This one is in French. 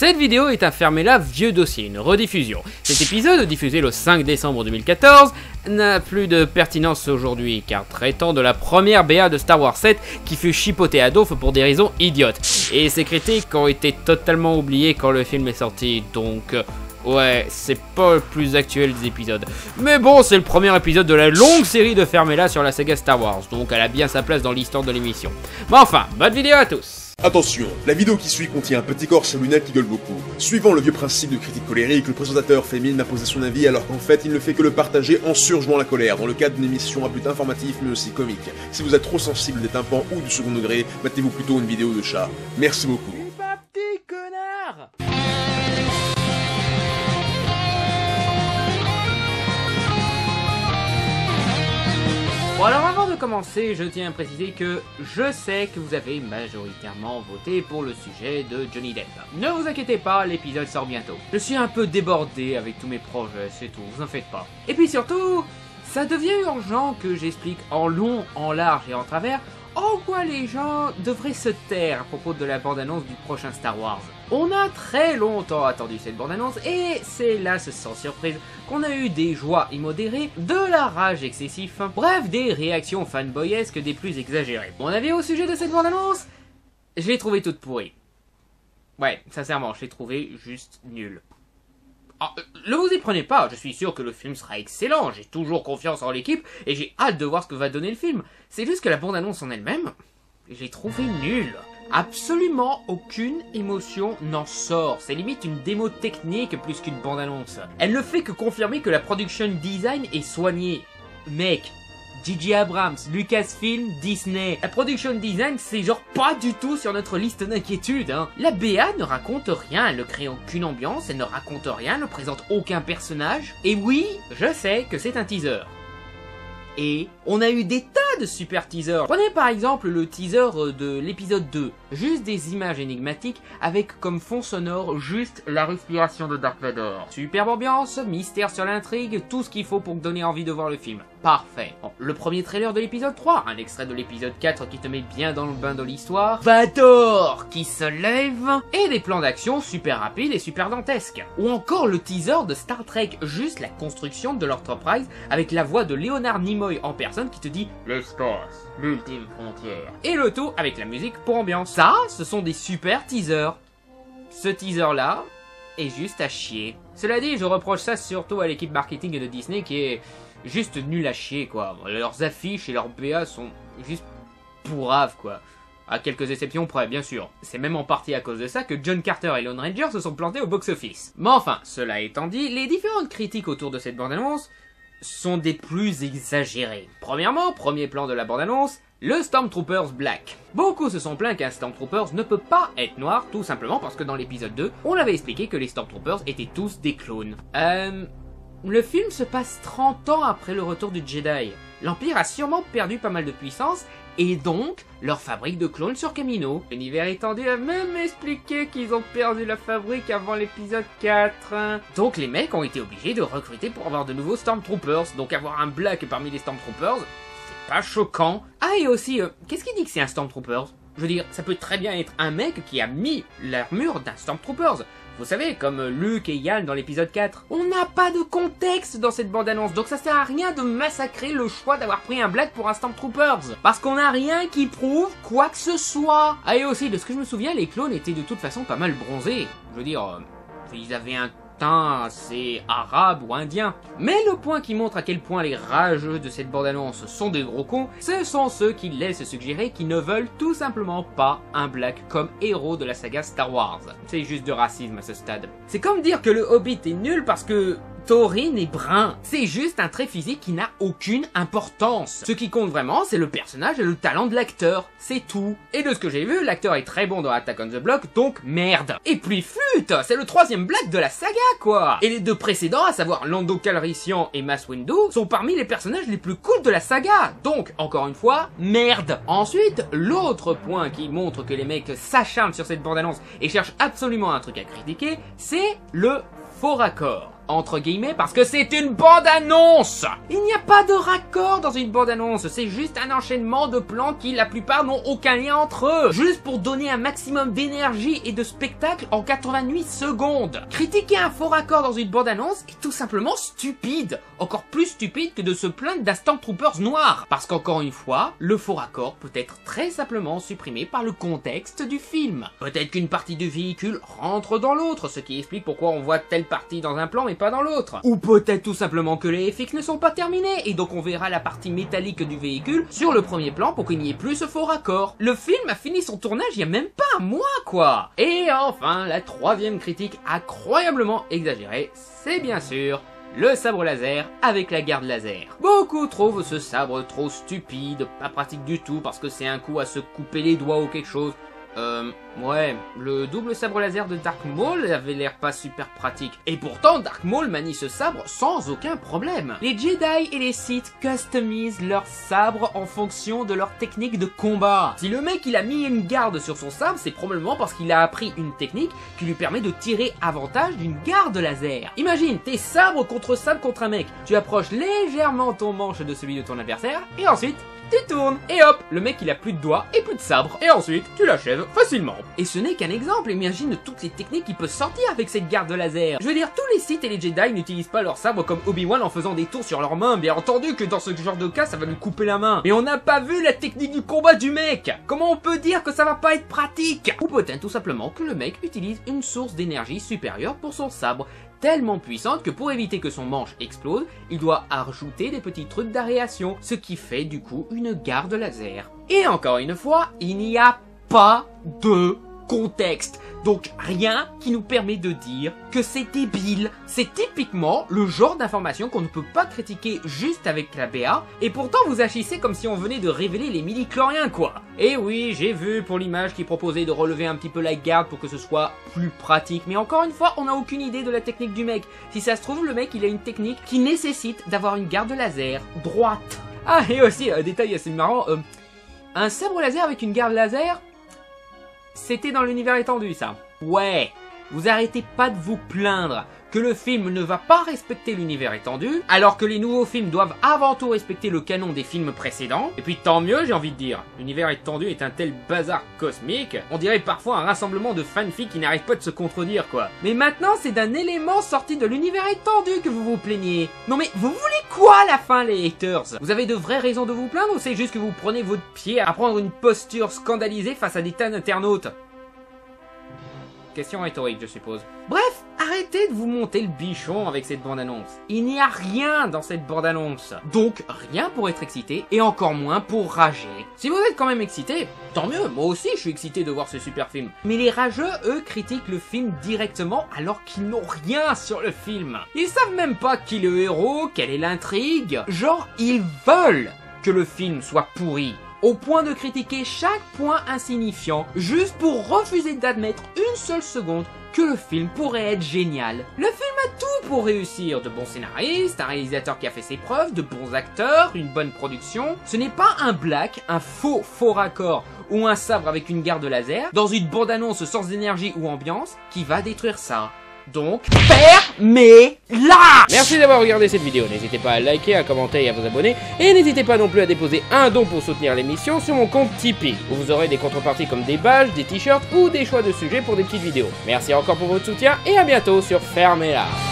Cette vidéo est un Fermez-la vieux dossier, une rediffusion. Cet épisode, diffusé le 5 décembre 2014, n'a plus de pertinence aujourd'hui, car traitant de la première BA de Star Wars 7 qui fut chipotée à Donf pour des raisons idiotes. Et ces critiques ont été totalement oubliées quand le film est sorti, donc... ouais, c'est pas le plus actuel des épisodes. Mais bon, c'est le premier épisode de la longue série de Fermez-la sur la saga Star Wars, donc elle a bien sa place dans l'histoire de l'émission. Mais enfin, bonne vidéo à tous. Attention, la vidéo qui suit contient un petit corps sur lunettes qui gueule beaucoup. Suivant le vieux principe de critique colérique, le présentateur fait mine d'imposer son avis alors qu'en fait il ne fait que le partager en surjouant la colère, dans le cadre d'une émission à but informatif mais aussi comique. Si vous êtes trop sensible des tympans ou du second degré, matez-vous plutôt une vidéo de chat. Merci beaucoup. Petit connard. Bon alors avant de commencer, je tiens à préciser que je sais que vous avez majoritairement voté pour le sujet de Johnny Depp. Ne vous inquiétez pas, l'épisode sort bientôt. Je suis un peu débordé avec tous mes projets, c'est tout, vous en faites pas. Et puis surtout, ça devient urgent que j'explique en long, en large et en travers en quoi les gens devraient se taire à propos de la bande-annonce du prochain Star Wars. On a très longtemps attendu cette bande-annonce et c'est là, sans surprise, qu'on a eu des joies immodérées, de la rage excessif, bref, des réactions fanboyesques des plus exagérées. Mon avis au sujet de cette bande-annonce, je l'ai trouvée toute pourrie. Ouais, sincèrement, je l'ai trouvée juste nulle. Ah, ne vous y prenez pas, je suis sûr que le film sera excellent, j'ai toujours confiance en l'équipe et j'ai hâte de voir ce que va donner le film. C'est juste que la bande-annonce en elle-même, je l'ai trouvée nulle. Absolument aucune émotion n'en sort, c'est limite une démo technique plus qu'une bande-annonce. Elle ne fait que confirmer que la production design est soignée. Mec, J.J. Abrams, Lucasfilm, Disney. La production design, c'est genre pas du tout sur notre liste d'inquiétudes, hein. La BA ne raconte rien, elle ne crée aucune ambiance, elle ne raconte rien, ne présente aucun personnage. Et oui, je sais que c'est un teaser. Et on a eu des tas de super teasers. Prenez par exemple le teaser de l'épisode 2. Juste des images énigmatiques avec comme fond sonore juste la respiration de Dark Vador. Superbe ambiance, mystère sur l'intrigue, tout ce qu'il faut pour donner envie de voir le film. Parfait. Bon, le premier trailer de l'épisode 3, un extrait de l'épisode 4 qui te met bien dans le bain de l'histoire. Vador qui se lève. Et des plans d'action super rapides et super dantesques. Ou encore le teaser de Star Trek, juste la construction de l'Enterprise avec la voix de Leonard Nimoy en personne qui te dit l'espace, l'ultime frontière. Et le tout avec la musique pour ambiance. Ça, ce sont des super teasers. Ce teaser là est juste à chier. Cela dit, je reproche ça surtout à l'équipe marketing de Disney qui est juste nulle à chier quoi. Leurs affiches et leurs BA sont juste pourraves quoi. À quelques exceptions près, bien sûr. C'est même en partie à cause de ça que John Carter et Lone Ranger se sont plantés au box-office. Mais enfin, cela étant dit, les différentes critiques autour de cette bande-annonce sont des plus exagérées. Premièrement, premier plan de la bande-annonce, le Stormtroopers Black. Beaucoup se sont plaints qu'un Stormtroopers ne peut pas être noir, tout simplement parce que dans l'épisode 2, on avait expliqué que les Stormtroopers étaient tous des clones. Le film se passe 30 ans après le retour du Jedi. L'Empire a sûrement perdu pas mal de puissance, et donc, leur fabrique de clones sur Kamino. L'univers étendu a même expliqué qu'ils ont perdu la fabrique avant l'épisode 4. Donc les mecs ont été obligés de recruter pour avoir de nouveaux Stormtroopers. Donc avoir un Black parmi les Stormtroopers, c'est pas choquant. Ah et aussi, qu'est-ce qui dit que c'est un Stormtroopers? Je veux dire, ça peut très bien être un mec qui a mis l'armure d'un Stormtroopers. Vous savez, comme Luke et Yann dans l'épisode 4. On n'a pas de contexte dans cette bande-annonce, donc ça sert à rien de massacrer le choix d'avoir pris un Black pour un Stormtroopers. Parce qu'on n'a rien qui prouve quoi que ce soit. Ah et aussi, de ce que je me souviens, les clones étaient de toute façon pas mal bronzés. Je veux dire, ils avaient un teint assez arabe ou indien. Mais le point qui montre à quel point les rageux de cette bande-annonce sont des gros cons, ce sont ceux qui laissent suggérer qu'ils ne veulent tout simplement pas un Black comme héros de la saga Star Wars. C'est juste du racisme à ce stade. C'est comme dire que le Hobbit est nul parce que Thorin est brun. C'est juste un trait physique qui n'a aucune importance. Ce qui compte vraiment, c'est le personnage et le talent de l'acteur. C'est tout. Et de ce que j'ai vu, l'acteur est très bon dans Attack on the Block, donc merde. Et puis flûte, c'est le troisième Black de la saga, quoi. Et les deux précédents, à savoir Lando Calrissian et Mace Windu, sont parmi les personnages les plus cool de la saga. Donc, encore une fois, merde. Ensuite, l'autre point qui montre que les mecs s'acharnent sur cette bande-annonce et cherchent absolument un truc à critiquer, c'est le faux raccord. entre guillemets, parce que c'est une bande-annonce. Il n'y a pas de raccord dans une bande-annonce, c'est juste un enchaînement de plans qui, la plupart, n'ont aucun lien entre eux. Juste pour donner un maximum d'énergie et de spectacle en 88 secondes. Critiquer un faux raccord dans une bande-annonce est tout simplement stupide. Encore plus stupide que de se plaindre d'un Stormtroopers noir. Parce qu'encore une fois, le faux raccord peut être très simplement supprimé par le contexte du film. Peut-être qu'une partie du véhicule rentre dans l'autre, ce qui explique pourquoi on voit telle partie dans un plan mais pas dans l'autre. Ou peut-être tout simplement que les FX ne sont pas terminés et donc on verra la partie métallique du véhicule sur le premier plan pour qu'il n'y ait plus ce faux raccord. Le film a fini son tournage il y a même pas un mois quoi. Et enfin, la troisième critique incroyablement exagérée, c'est bien sûr le sabre laser avec la garde laser. Beaucoup trouvent ce sabre trop stupide, pas pratique du tout parce que c'est un coup à se couper les doigts ou quelque chose. Ouais, le double sabre laser de Dark Maul avait l'air pas super pratique. Et pourtant, Dark Maul manie ce sabre sans aucun problème. Les Jedi et les Sith customisent leur sabre en fonction de leur technique de combat. Si le mec il a mis une garde sur son sabre, c'est probablement parce qu'il a appris une technique qui lui permet de tirer avantage d'une garde laser. Imagine, t'es sabre contre un mec. Tu approches légèrement ton manche de celui de ton adversaire, et ensuite tu tournes, et hop, le mec il a plus de doigts et plus de sabre, et ensuite tu l'achèves facilement. Et ce n'est qu'un exemple, imagine toutes les techniques qu'il peut sortir avec cette garde laser. Je veux dire, tous les Sith et les Jedi n'utilisent pas leur sabre comme Obi-Wan en faisant des tours sur leurs mains, bien entendu que dans ce genre de cas ça va lui couper la main. Mais on n'a pas vu la technique du combat du mec. Comment on peut dire que ça va pas être pratique? Ou peut-être tout simplement que le mec utilise une source d'énergie supérieure pour son sabre, tellement puissante que pour éviter que son manche explose, il doit ajouter des petits trucs d'aération, ce qui fait du coup une garde laser. Et encore une fois, il n'y a pas de contexte, donc rien qui nous permet de dire que c'est débile. C'est typiquement le genre d'information qu'on ne peut pas critiquer juste avec la BA, et pourtant vous agissez comme si on venait de révéler les midi-chloriens quoi. Et oui, j'ai vu pour l'image qui proposait de relever un petit peu la garde pour que ce soit plus pratique, mais encore une fois, on n'a aucune idée de la technique du mec. Si ça se trouve, le mec il a une technique qui nécessite d'avoir une garde laser droite. Ah, et aussi, détail assez marrant, un sabre laser avec une garde laser, c'était dans l'univers étendu ça. Ouais, vous arrêtez pas de vous plaindre que le film ne va pas respecter l'univers étendu, alors que les nouveaux films doivent avant tout respecter le canon des films précédents. Et puis tant mieux, j'ai envie de dire. L'univers étendu est un tel bazar cosmique, on dirait parfois un rassemblement de fanfics qui n'arrivent pas de se contredire quoi. Mais maintenant c'est d'un élément sorti de l'univers étendu que vous vous plaignez. Non mais vous voulez quoi à la fin les haters? Vous avez de vraies raisons de vous plaindre ou c'est juste que vous prenez votre pied à prendre une posture scandalisée face à des tas d'internautes? Question rhétorique, je suppose. Bref, arrêtez de vous monter le bichon avec cette bande-annonce. Il n'y a rien dans cette bande-annonce. Donc, rien pour être excité, et encore moins pour rager. Si vous êtes quand même excité, tant mieux, moi aussi je suis excité de voir ce super film. Mais les rageux, eux, critiquent le film directement alors qu'ils n'ont rien sur le film. Ils savent même pas qui est le héros, quelle est l'intrigue. Genre, ils veulent que le film soit pourri, au point de critiquer chaque point insignifiant, juste pour refuser d'admettre une seule seconde que le film pourrait être génial. Le film a tout pour réussir, de bons scénaristes, un réalisateur qui a fait ses preuves, de bons acteurs, une bonne production. Ce n'est pas un black, un faux raccord ou un sabre avec une garde laser, dans une bande-annonce sans énergie ou ambiance, qui va détruire ça. Donc, fermez-la! Merci d'avoir regardé cette vidéo, n'hésitez pas à liker, à commenter et à vous abonner, et n'hésitez pas non plus à déposer un don pour soutenir l'émission sur mon compte Tipeee, où vous aurez des contreparties comme des badges, des t-shirts ou des choix de sujets pour des petites vidéos. Merci encore pour votre soutien, et à bientôt sur Fermez-la!